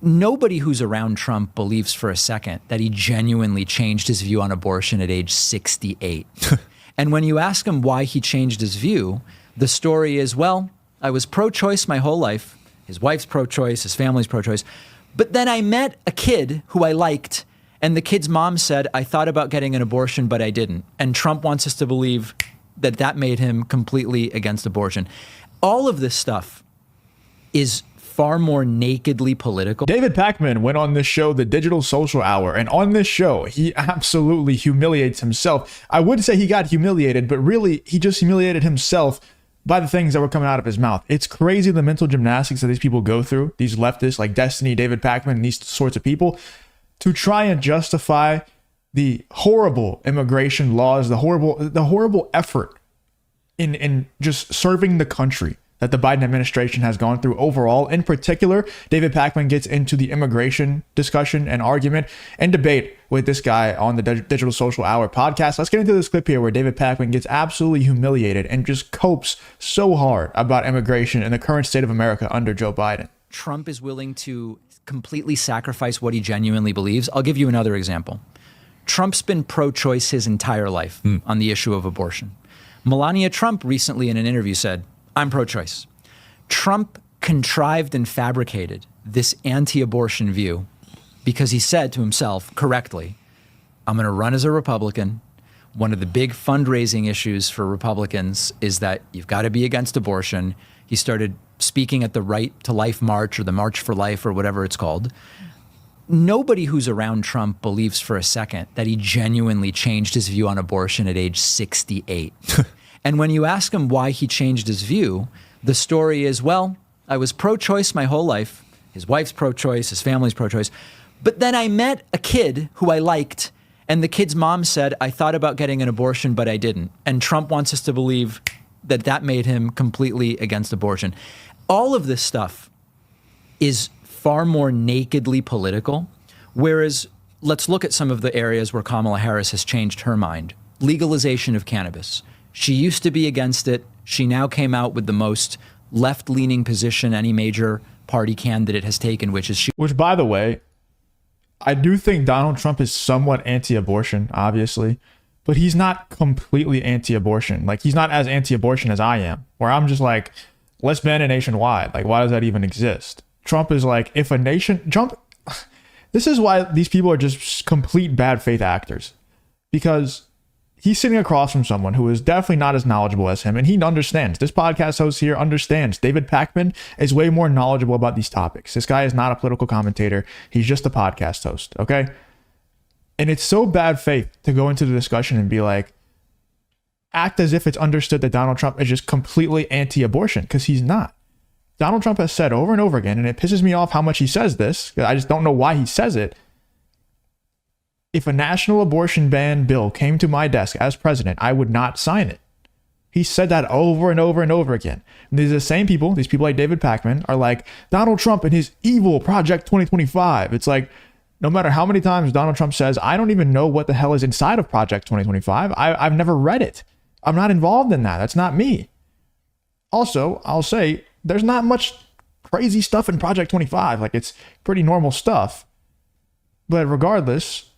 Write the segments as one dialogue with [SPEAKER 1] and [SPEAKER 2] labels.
[SPEAKER 1] Nobody who's around Trump believes for a second that he genuinely changed his view on abortion at age 68. And when you ask him why he changed his view, the story is, well, I was pro-choice my whole life. His wife's pro-choice, his family's pro-choice. But then I met a kid who I liked, and the kid's mom said, I thought about getting an abortion, but I didn't. And Trump wants us to believe that that made him completely against abortion. All of this stuff is far more nakedly political.
[SPEAKER 2] David Pakman went on this show, The Digital Social Hour, and on this show, he absolutely humiliates himself. I would say he got humiliated, but really, he just humiliated himself by the things that were coming out of his mouth. It's crazy the mental gymnastics that these people go through, these leftists like Destiny, David Pakman, and these sorts of people, to try and justify the horrible immigration laws, the horrible effort in just serving the country that the Biden administration has gone through overall. In particular, David Pakman gets into the immigration discussion and argument and debate with this guy on the Digital Social Hour podcast. Let's get into this clip here where David Pakman gets absolutely humiliated and just copes so hard about immigration in the current state of America under Joe Biden.
[SPEAKER 1] Trump is willing to completely sacrifice what he genuinely believes. I'll give you another example. Trump's been pro-choice his entire life on the issue of abortion. Melania Trump recently in an interview said, I'm pro-choice. Trump contrived and fabricated this anti-abortion view because he said to himself correctly, I'm going to run as a Republican. One of the big fundraising issues for Republicans is that you've got to be against abortion. He started speaking at the Right to Life March or the March for Life or whatever it's called. Nobody who's around Trump believes for a second that he genuinely changed his view on abortion at age 68. And when you ask him why he changed his view, the story is, well, I was pro-choice my whole life. His wife's pro-choice, his family's pro-choice. But then I met a kid who I liked, and the kid's mom said, I thought about getting an abortion, but I didn't. And Trump wants us to believe that that made him completely against abortion. All of this stuff is far more nakedly political, whereas let's look at some of the areas where Kamala Harris has changed her mind. Legalization of cannabis. She used to be against it. She now came out with the most left-leaning position any major party candidate has taken, which,
[SPEAKER 2] by the way, I do think Donald Trump is somewhat anti-abortion, obviously, but he's not completely anti-abortion. Like, he's not as anti-abortion as I am, where I'm just like, let's ban it nationwide. Like, why does that even exist? Trump is like, if a nation... This is why these people are just complete bad faith actors. Because he's sitting across from someone who is definitely not as knowledgeable as him, and he understands. This podcast host here understands. David Pakman is way more knowledgeable about these topics. This guy is not a political commentator. He's just a podcast host, okay? And it's so bad faith to go into the discussion and be like, act as if it's understood that Donald Trump is just completely anti-abortion, because he's not. Donald Trump has said over and over again, and it pisses me off how much he says this, because I just don't know why he says it. If a national abortion ban bill came to my desk as president, I would not sign it. He said that over and over and over again. And these are the same people, these people like David Pakman, are like, Donald Trump and his evil Project 2025. It's like, no matter how many times Donald Trump says, I don't even know what the hell is inside of Project 2025. I've never read it. I'm not involved in that. That's not me. Also, I'll say, there's not much crazy stuff in Project 25. Like, it's pretty normal stuff. But regardless,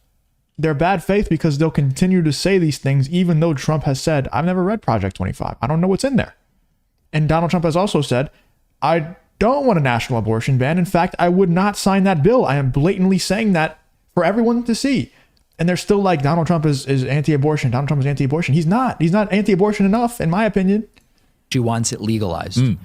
[SPEAKER 2] they're bad faith because they'll continue to say these things even though Trump has said, I've never read Project 25. I don't know what's in there. And Donald Trump has also said, I don't want a national abortion ban. In fact, I would not sign that bill. I am blatantly saying that for everyone to see. And they're still like, Donald Trump is anti-abortion. Donald Trump is anti-abortion. He's not. He's not anti-abortion enough, in my opinion.
[SPEAKER 1] She wants it legalized.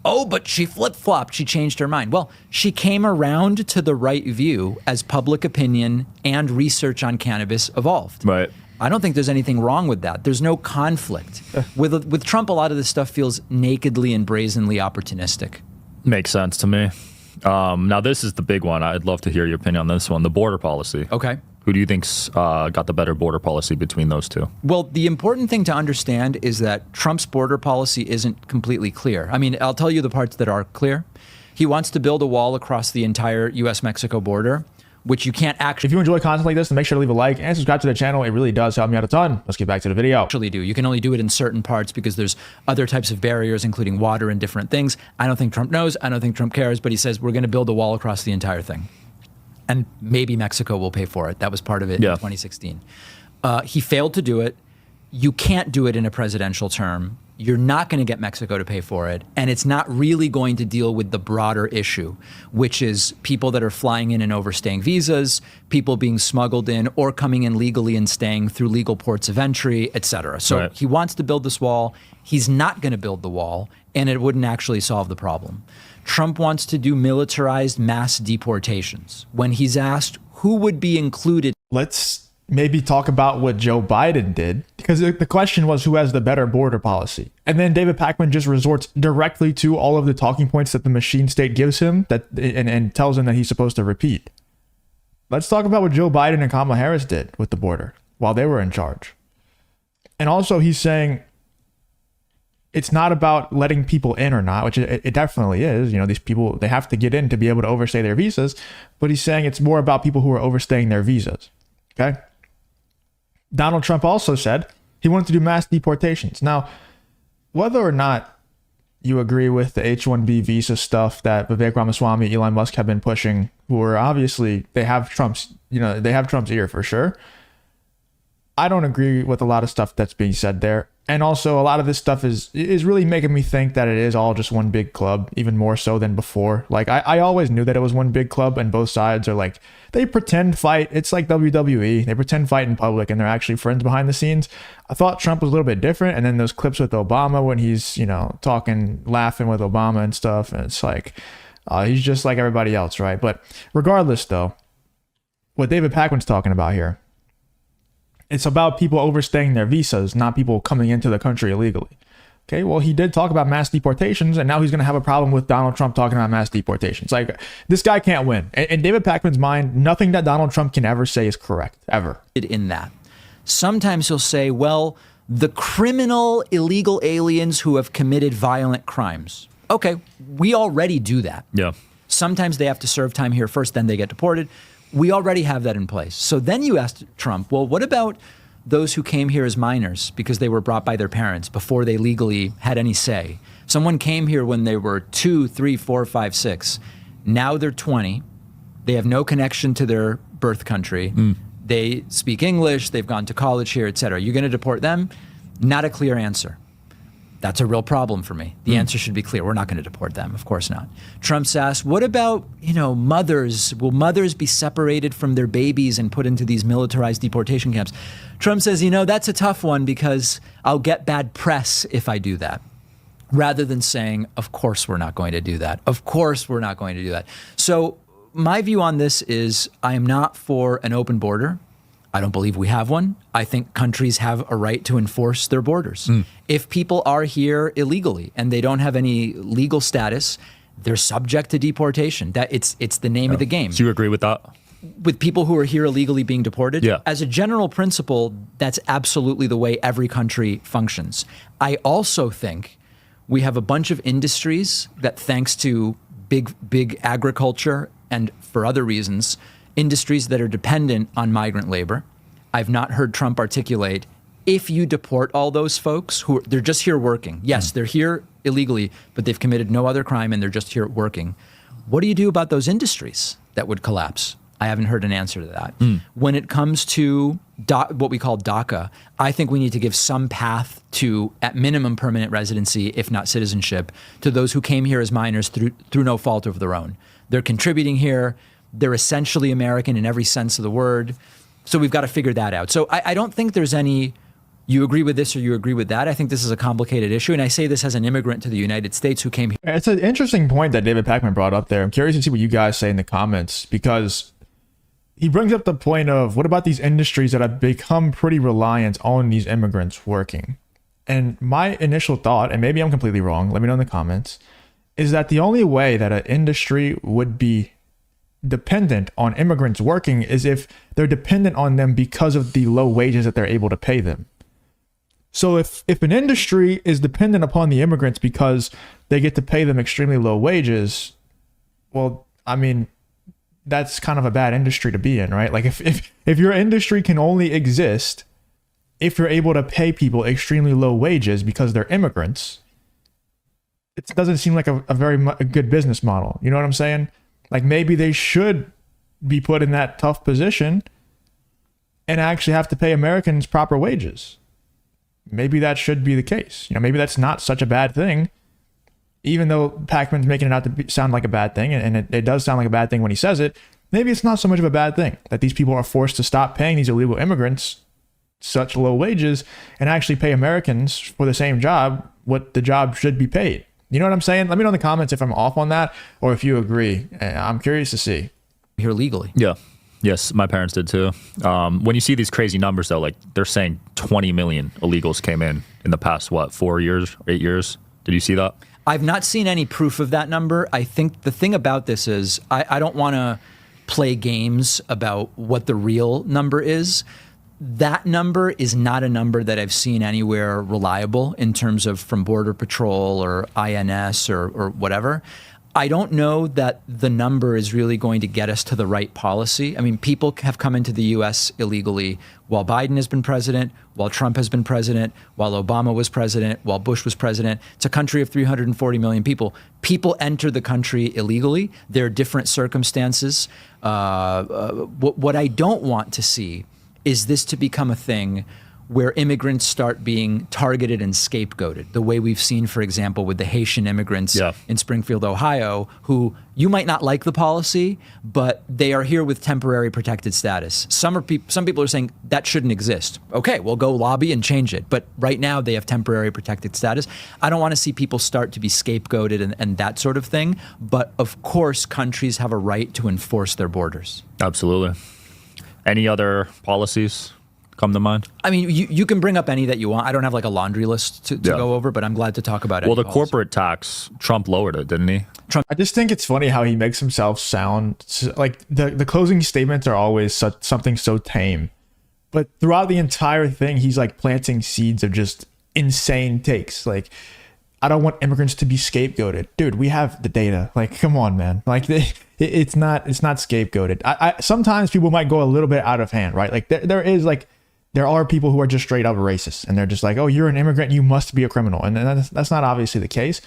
[SPEAKER 1] Oh, but she flip-flopped. She changed her mind. Well, she came around to the right view as public opinion and research on cannabis evolved.
[SPEAKER 3] Right.
[SPEAKER 1] I don't think there's anything wrong with that. There's no conflict. With Trump, a lot of this stuff feels nakedly and brazenly opportunistic.
[SPEAKER 3] Makes sense to me. Now, this is the big one. I'd love to hear your opinion on this one, the border policy.
[SPEAKER 1] Okay.
[SPEAKER 3] Who do you think's got the better border policy between those two?
[SPEAKER 1] Well, the important thing to understand is that Trump's border policy isn't completely clear. I mean, I'll tell you the parts that are clear. He wants to build a wall across the entire U.S.-Mexico border, which you can't
[SPEAKER 2] If you enjoy content like this, then make sure to leave a like and subscribe to the channel. It really does help me out a ton. Let's get back to the video.
[SPEAKER 1] actually do. You can only do it in certain parts because there's other types of barriers, including water and different things. I don't think Trump knows. I don't think Trump cares, but he says we're going to build a wall across the entire thing. And maybe Mexico will pay for it. That was part of it in 2016. He failed to do it. You can't do it in a presidential term. You're not going to get Mexico to pay for it. And it's not really going to deal with the broader issue, which is people that are flying in and overstaying visas, people being smuggled in or coming in legally and staying through legal ports of entry, et cetera. So he wants to build this wall. He's not going to build the wall, and it wouldn't actually solve the problem. Trump wants to do militarized mass deportations. When he's asked who would be included,
[SPEAKER 2] Let's maybe talk about what Joe Biden did, because the question was who has the better border policy. And then David Pakman just resorts directly to all of the talking points that the machine state gives him and tells him that he's supposed to repeat. Let's talk about what Joe Biden and Kamala Harris did with the border while they were in charge. And also he's saying it's not about letting people in or not, which it definitely is. You know, these people, they have to get in to be able to overstay their visas. But he's saying it's more about people who are overstaying their visas. Okay? Donald Trump also said he wanted to do mass deportations. Now, whether or not you agree with the H-1B visa stuff that Vivek Ramaswamy, Elon Musk have been pushing, who are obviously, they have Trump's ear for sure. I don't agree with a lot of stuff that's being said there. And also a lot of this stuff is really making me think that it is all just one big club, even more so than before. Like I always knew that it was one big club, and both sides are like, they pretend fight. It's like WWE. They pretend fight in public and they're actually friends behind the scenes. I thought Trump was a little bit different. And then those clips with Obama when he's, you know, talking, laughing with Obama and stuff. And it's like, he's just like everybody else, right? But regardless though, what David Pakman's talking about here, it's about people overstaying their visas, not people coming into the country illegally. Okay, well, he did talk about mass deportations, and now he's going to have a problem with Donald Trump talking about mass deportations. Like, this guy can't win. In David Pakman's mind, nothing that Donald Trump can ever say is correct, ever.
[SPEAKER 1] in that. Sometimes he'll say, well, the criminal illegal aliens who have committed violent crimes. Okay, we already do that.
[SPEAKER 3] Yeah.
[SPEAKER 1] Sometimes they have to serve time here first, then they get deported. We already have that in place. So then you asked Trump, well, what about those who came here as minors because they were brought by their parents before they legally had any say? Someone came here when they were 2, 3, 4, 5, 6. Now they're 20. They have no connection to their birth country. They speak English. They've gone to college here, et cetera. You're going to deport them? Not a clear answer. That's a real problem for me. The answer should be clear. We're not going to deport them. Of course not. Trump's asked, what about, mothers? Will mothers be separated from their babies and put into these militarized deportation camps? Trump says, that's a tough one because I'll get bad press if I do that. Rather than saying, of course we're not going to do that. Of course we're not going to do that. So my view on this is I am not for an open border. I don't believe we have one. I think countries have a right to enforce their borders. If people are here illegally and they don't have any legal status, they're subject to deportation. It's the name of the game.
[SPEAKER 3] So you agree with that?
[SPEAKER 1] With people who are here illegally being deported?
[SPEAKER 3] Yeah.
[SPEAKER 1] As a general principle, that's absolutely the way every country functions. I also think we have a bunch of industries that, thanks to big agriculture and for other reasons, industries that are dependent on migrant labor. I've not heard Trump articulate, if you deport all those folks they're just here working. Yes, they're here illegally, but they've committed no other crime and they're just here working. What do you do about those industries that would collapse? I haven't heard an answer to that. When it comes to what we call DACA, I think we need to give some path to, at minimum, permanent residency, if not citizenship, to those who came here as minors through no fault of their own. They're contributing here. They're essentially American in every sense of the word. So we've got to figure that out. So I don't think there's any, you agree with this or you agree with that. I think this is a complicated issue. And I say this as an immigrant to the United States who came here.
[SPEAKER 2] It's an interesting point that David Pakman brought up there. I'm curious to see what you guys say in the comments, because he brings up the point of what about these industries that have become pretty reliant on these immigrants working? And my initial thought, and maybe I'm completely wrong, let me know in the comments, is that the only way that an industry would be dependent on immigrants working is if they're dependent on them because of the low wages that they're able to pay them. So if an industry is dependent upon the immigrants because they get to pay them extremely low wages, well, I mean, that's kind of a bad industry to be in, right? Like if your industry can only exist if you're able to pay people extremely low wages because they're immigrants, it doesn't seem like a good business model. You know what I'm saying? Like maybe they should be put in that tough position and actually have to pay Americans proper wages. Maybe that should be the case. You know, maybe that's not such a bad thing, even though Pakman's making it out to sound like a bad thing, and it does sound like a bad thing when he says it. Maybe it's not so much of a bad thing that these people are forced to stop paying these illegal immigrants such low wages and actually pay Americans for the same job what the job should be paid. You know what I'm saying? Let me know in the comments if I'm off on that or if you agree. I'm curious to see.
[SPEAKER 1] Here legally.
[SPEAKER 3] Yeah. Yes, my parents did too. When you see these crazy numbers though, like they're saying 20 million illegals came in the past, 4 years, 8 years? Did you see that?
[SPEAKER 1] I've not seen any proof of that number. I think the thing about this is I don't want to play games about what the real number is. That number is not a number that I've seen anywhere reliable in terms of from Border Patrol or INS or whatever. I don't know that the number is really going to get us to the right policy. I mean, people have come into the U.S. illegally while Biden has been president, while Trump has been president, while Obama was president, while Bush was president. It's a country of 340 million people. People enter the country illegally. There are different circumstances. What I don't want to see is this to become a thing where immigrants start being targeted and scapegoated, the way we've seen, for example, with the Haitian immigrants in Springfield, Ohio, who you might not like the policy, but they are here with temporary protected status. Some people are saying that shouldn't exist. Okay, we'll go lobby and change it. But right now they have temporary protected status. I don't want to see people start to be scapegoated and that sort of thing. But of course, countries have a right to enforce their borders.
[SPEAKER 3] Absolutely. Any other policies come to mind?
[SPEAKER 1] I mean, you can bring up any that you want. I don't have like a laundry list to go over, but I'm glad to talk about it.
[SPEAKER 3] Well, the corporate tax, Trump lowered it, didn't he?
[SPEAKER 2] I just think it's funny how he makes himself sound like the closing statements are always something so tame. But throughout the entire thing, he's like planting seeds of just insane takes. Like, I don't want immigrants to be scapegoated. Dude, we have the data. Like, come on, man. Like, it's not scapegoated. I sometimes people might go a little bit out of hand, right? Like there are people who are just straight up racist and they're just like, oh, you're an immigrant, you must be a criminal. And that's not obviously the case,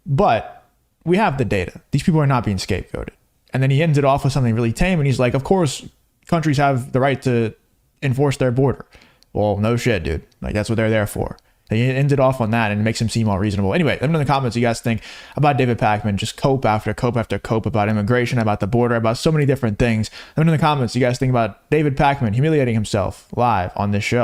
[SPEAKER 2] but we have the data. These people are not being scapegoated. And then he ends it off with something really tame. And he's like, of course, countries have the right to enforce their border. Well, no shit, dude. Like that's what they're there for. He ends it off on that and it makes him seem all reasonable. Anyway, let me know in the comments what you guys think about David Pakman. Just cope after cope after cope about immigration, about the border, about so many different things. Let me know in the comments what you guys think about David Pakman humiliating himself live on this show.